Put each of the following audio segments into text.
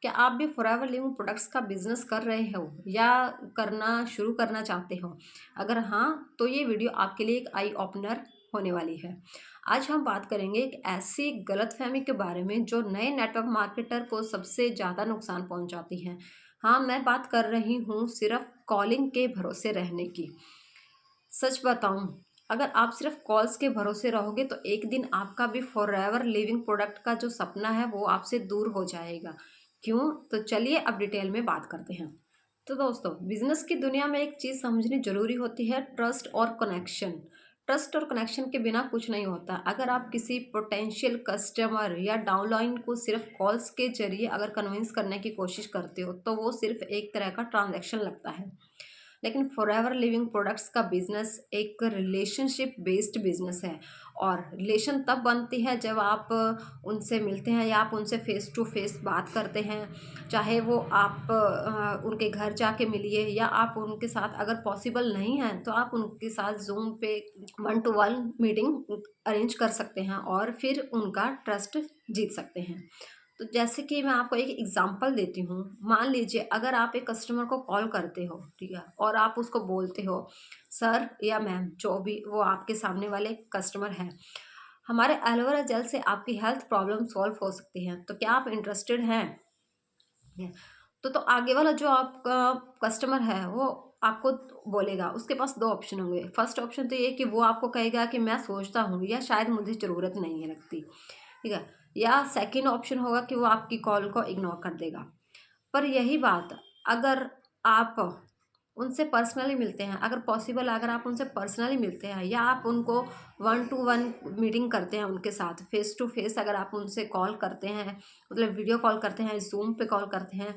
क्या आप भी फॉरएवर लिविंग प्रोडक्ट्स का बिजनेस कर रहे हो या करना शुरू करना चाहते हो? अगर हाँ, तो ये वीडियो आपके लिए एक आई ओपनर होने वाली है। आज हम बात करेंगे एक ऐसी गलतफहमी के बारे में जो नए नेटवर्क मार्केटर को सबसे ज़्यादा नुकसान पहुंचाती है। हाँ, मैं बात कर रही हूँ सिर्फ कॉलिंग के भरोसे रहने की। सच बताऊं, अगर आप सिर्फ कॉल्स के भरोसे रहोगे तो एक दिन आपका भी फॉरएवर लिविंग प्रोडक्ट का जो सपना है वो आपसे दूर हो जाएगा। क्यों? तो चलिए अब डिटेल में बात करते हैं। तो दोस्तों, बिजनेस की दुनिया में एक चीज़ समझनी जरूरी होती है, ट्रस्ट और कनेक्शन। ट्रस्ट और कनेक्शन के बिना कुछ नहीं होता। अगर आप किसी पोटेंशियल कस्टमर या डाउनलाइन को सिर्फ कॉल्स के जरिए अगर कन्विंस करने की कोशिश करते हो तो वो सिर्फ एक तरह का ट्रांजैक्शन लगता है। लेकिन फॉरएवर लिविंग प्रोडक्ट्स का बिजनेस एक रिलेशनशिप बेस्ड बिजनेस है। और रिलेशन तब बनती है जब आप उनसे मिलते हैं या आप उनसे फेस टू फेस बात करते हैं। चाहे वो आप उनके घर जाके मिलिए या आप उनके साथ, अगर पॉसिबल नहीं है तो आप उनके साथ जूम पे 1 to 1 मीटिंग अरेंज कर सकते हैं और फिर उनका ट्रस्ट जीत सकते हैं। तो जैसे कि मैं आपको एक एग्जांपल देती हूँ। मान लीजिए अगर आप एक कस्टमर को कॉल करते हो, ठीक है, और आप उसको बोलते हो, सर या मैम, जो भी वो आपके सामने वाले कस्टमर हैं, हमारे एलोवेरा जेल से आपकी हेल्थ प्रॉब्लम सॉल्व हो सकती है, तो क्या आप इंटरेस्टेड हैं? है। तो आगे वाला जो आपका कस्टमर है वो आपको बोलेगा, उसके पास दो ऑप्शन होंगे। फर्स्ट ऑप्शन तो ये कि वो आपको कहेगा कि मैं सोचता हूँ या शायद मुझे ज़रूरत नहीं है लगती, ठीक है। या सेकंड ऑप्शन होगा कि वो आपकी कॉल को इग्नोर कर देगा। पर यही बात, अगर आप उनसे पर्सनली मिलते हैं, अगर पॉसिबल अगर आप उनसे पर्सनली मिलते हैं या आप उनको 1 to 1 मीटिंग करते हैं उनके साथ फेस टू फेस, अगर आप उनसे कॉल करते हैं, मतलब वीडियो कॉल करते हैं, जूम पे कॉल करते हैं,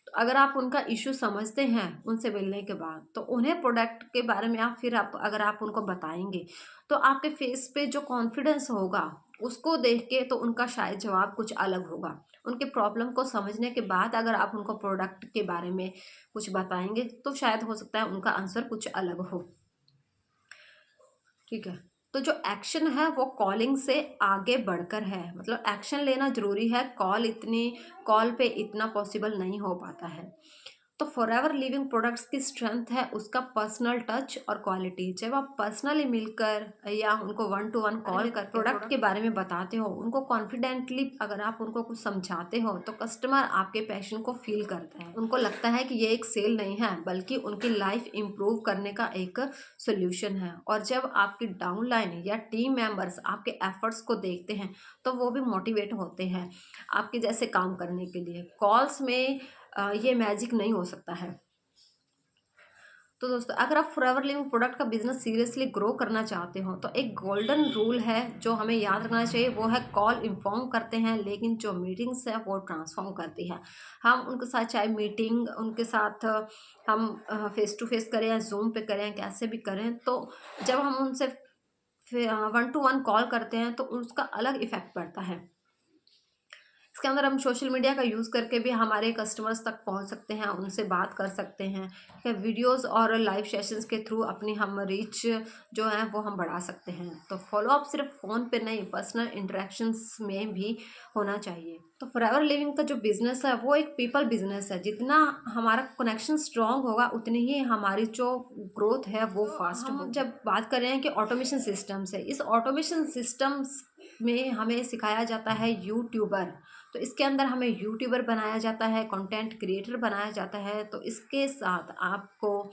तो अगर आप उनका इश्यू समझते हैं उनसे मिलने के बाद, तो उन्हें प्रोडक्ट के बारे में आप फिर आप अगर आप उनको बताएंगे तो आपके फेस पे जो कॉन्फिडेंस होगा उसको देख के तो उनका शायद जवाब कुछ अलग होगा। उनके प्रॉब्लम को समझने के बाद अगर आप उनको प्रोडक्ट के बारे में कुछ बताएंगे तो शायद हो सकता है उनका आंसर कुछ अलग हो, ठीक है। तो जो एक्शन है वो कॉलिंग से आगे बढ़कर है, मतलब एक्शन लेना जरूरी है। कॉल पे इतना पॉसिबल नहीं हो पाता है। तो फॉरएवर लिविंग प्रोडक्ट्स की स्ट्रेंथ है उसका पर्सनल टच और क्वालिटी। जब आप पर्सनली मिलकर या उनको 1 to 1 कॉल कर प्रोडक्ट के बारे में बताते हो, उनको कॉन्फिडेंटली अगर आप उनको कुछ समझाते हो, तो कस्टमर आपके पैशन को फील करता है। उनको लगता है कि ये एक सेल नहीं है बल्कि उनकी लाइफ इम्प्रूव करने का एक सोल्यूशन है। और जब आपकी डाउनलाइन या टीम मेंबर्स आपके एफर्ट्स को देखते हैं तो वो भी मोटिवेट होते हैं आपके जैसे काम करने के लिए। कॉल्स में ये मैजिक नहीं हो सकता है। तो दोस्तों, अगर आप फॉरएवर लिविंग प्रोडक्ट का बिजनेस सीरियसली ग्रो करना चाहते हो तो एक गोल्डन रूल है जो हमें याद रखना चाहिए, वो है कॉल इन्फॉर्म करते हैं लेकिन जो मीटिंग्स है वो ट्रांसफॉर्म करती है। हम उनके साथ चाहे मीटिंग उनके साथ हम फेस टू फेस करें या जूम पे करें, कैसे भी करें, तो जब हम उनसे 1 to 1 कॉल करते हैं तो उसका अलग इफेक्ट पड़ता है। इसके अंदर हम सोशल मीडिया का यूज़ करके भी हमारे कस्टमर्स तक पहुंच सकते हैं, उनसे बात कर सकते हैं, ठीक है। वीडियोस और लाइव सेशंस के थ्रू अपनी हम रीच जो है वो हम बढ़ा सकते हैं। तो फॉलोअप सिर्फ फ़ोन पे नहीं, पर्सनल इंटरेक्शंस में भी होना चाहिए। तो फॉरएवर लिविंग का जो बिजनेस है वो एक पीपल बिजनेस है। जितना हमारा कनेक्शन स्ट्रांग होगा उतनी ही हमारी जो ग्रोथ है वो फास्ट होगी। जब बात कर रहे हैं कि ऑटोमेशन सिस्टम से, इस ऑटोमेशन सिस्टम्स में हमें सिखाया जाता है यूट्यूबर। तो इसके अंदर हमें यूट्यूबर बनाया जाता है, कंटेंट क्रिएटर बनाया जाता है। तो इसके साथ आपको,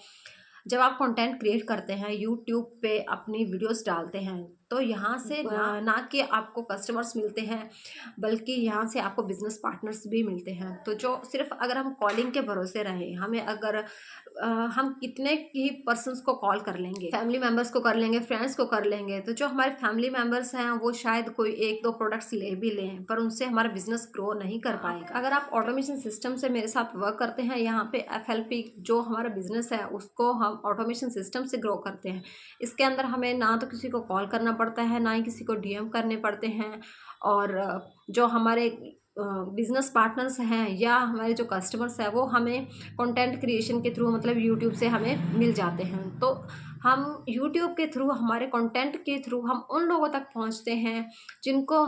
जब आप कंटेंट क्रिएट करते हैं यूट्यूब पे अपनी वीडियोस डालते हैं, तो यहाँ से ना कि आपको कस्टमर्स मिलते हैं बल्कि यहाँ से आपको बिजनेस पार्टनर्स भी मिलते हैं। तो जो सिर्फ अगर हम कॉलिंग के भरोसे रहें, हमें अगर हम कितने ही पर्सन्स को कॉल कर लेंगे, फैमिली मेम्बर्स को कर लेंगे, फ्रेंड्स को कर लेंगे, तो जो हमारे फैमिली मेम्बर्स हैं वो शायद कोई 1-2 प्रोडक्ट्स ले भी लें पर उनसे हमारा बिजनेस ग्रो नहीं कर पाएगा। अगर आप ऑटोमेशन सिस्टम से मेरे साथ वर्क करते हैं, यहाँ पे FLP जो हमारा बिजनेस है उसको हम ऑटोमेशन सिस्टम से ग्रो करते हैं। इसके अंदर हमें ना तो किसी को कॉल करना पड़ता है, ना ही किसी को DM करने पड़ते हैं। और जो हमारे बिजनेस पार्टनर्स हैं या हमारे जो कस्टमर्स हैं वो हमें कंटेंट क्रिएशन के थ्रू, मतलब यूट्यूब से हमें मिल जाते हैं। तो हम यूट्यूब के थ्रू, हमारे कंटेंट के थ्रू हम उन लोगों तक पहुंचते हैं जिनको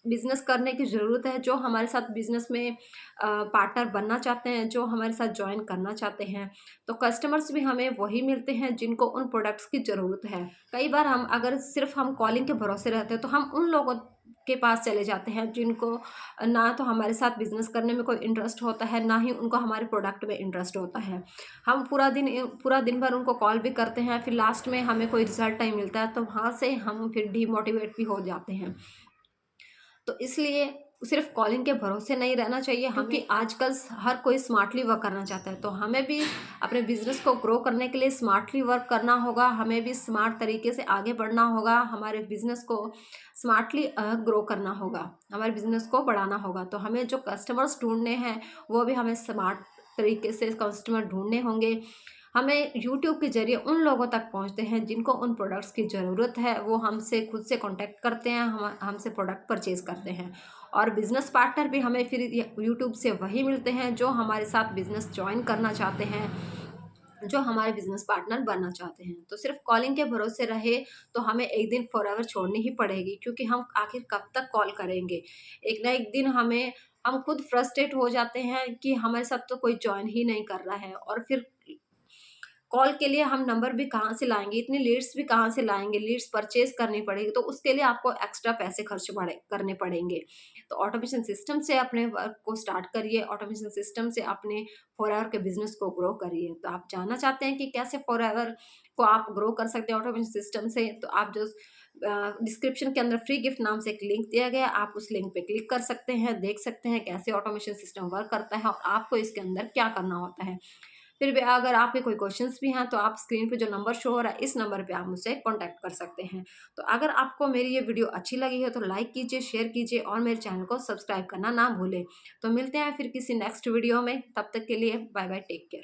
बिज़नेस करने की ज़रूरत है, जो हमारे साथ बिज़नेस में पार्टनर बनना चाहते हैं, जो हमारे साथ जॉइन करना चाहते हैं। तो कस्टमर्स भी हमें वही मिलते हैं जिनको उन प्रोडक्ट्स की ज़रूरत है। कई बार हम अगर सिर्फ़ हम कॉलिंग के भरोसे रहते हैं, तो हम उन लोगों के पास चले जाते हैं जिनको ना तो हमारे साथ बिज़नेस करने में कोई इंटरेस्ट होता है, ना ही उनको हमारे प्रोडक्ट में इंटरेस्ट होता है। हम पूरा दिन भर उनको कॉल भी करते हैं, फिर लास्ट में हमें कोई रिज़ल्ट नहीं मिलता है, तो वहाँ से हम फिर डीमोटिवेट भी हो जाते हैं। तो इसलिए सिर्फ कॉलिंग के भरोसे नहीं रहना चाहिए, क्योंकि आजकल हर कोई स्मार्टली वर्क करना चाहता है। तो हमें भी अपने बिजनेस को ग्रो करने के लिए स्मार्टली वर्क करना होगा, हमें भी स्मार्ट तरीके से आगे बढ़ना होगा, हमारे बिजनेस को स्मार्टली ग्रो करना होगा, हमारे बिजनेस को बढ़ाना होगा। तो हमें जो कस्टमर्स ढूंढने हैं वो भी हमें स्मार्ट तरीके से कस्टमर ढूंढने होंगे। हमें यूट्यूब के ज़रिए उन लोगों तक पहुंचते हैं जिनको उन प्रोडक्ट्स की ज़रूरत है, वो हमसे खुद से कांटेक्ट करते हैं, हम हमसे प्रोडक्ट परचेज़ करते हैं। और बिज़नेस पार्टनर भी हमें फिर यूट्यूब से वही मिलते हैं जो हमारे साथ बिज़नेस जॉइन करना चाहते हैं, जो हमारे बिज़नेस पार्टनर बनना चाहते हैं। तो सिर्फ कॉलिंग के भरोसे रहे तो हमें एक दिन फॉरएवर छोड़नी ही पड़ेगी, क्योंकि हम आखिर कब तक कॉल करेंगे। एक ना एक दिन हम खुद फ्रस्ट्रेट हो जाते हैं कि हमारे साथ तो कोई जॉइन ही नहीं कर रहा है, और फिर कॉल के लिए हम नंबर भी कहाँ से लाएँगे, इतनी लीड्स भी कहाँ से लाएँगे, लीड्स परचेज़ करनी पड़ेगी, तो उसके लिए आपको एक्स्ट्रा पैसे खर्च पड़े करने पड़ेंगे। तो ऑटोमेशन सिस्टम से अपने वर्क को स्टार्ट करिए, ऑटोमेशन सिस्टम से अपने फॉरएवर के बिज़नेस को ग्रो करिए। तो आप जानना चाहते हैं कि कैसे फॉरएवर को आप ग्रो कर सकते हैं ऑटोमेशन सिस्टम से, तो आप जो डिस्क्रिप्शन के अंदर फ्री गिफ्ट नाम से एक लिंक दिया गया है, आप उस लिंक पे क्लिक कर सकते हैं, देख सकते हैं कैसे ऑटोमेशन सिस्टम वर्क करता है और आपको इसके अंदर क्या करना होता है। फिर भी अगर आपके कोई क्वेश्चंस भी हैं तो आप स्क्रीन पे जो नंबर शो हो रहा है, इस नंबर पे आप मुझसे कॉन्टैक्ट कर सकते हैं। तो अगर आपको मेरी ये वीडियो अच्छी लगी है तो लाइक कीजिए, शेयर कीजिए और मेरे चैनल को सब्सक्राइब करना ना भूलें। तो मिलते हैं फिर किसी नेक्स्ट वीडियो में, तब तक के लिए बाय बाय, टेक केयर।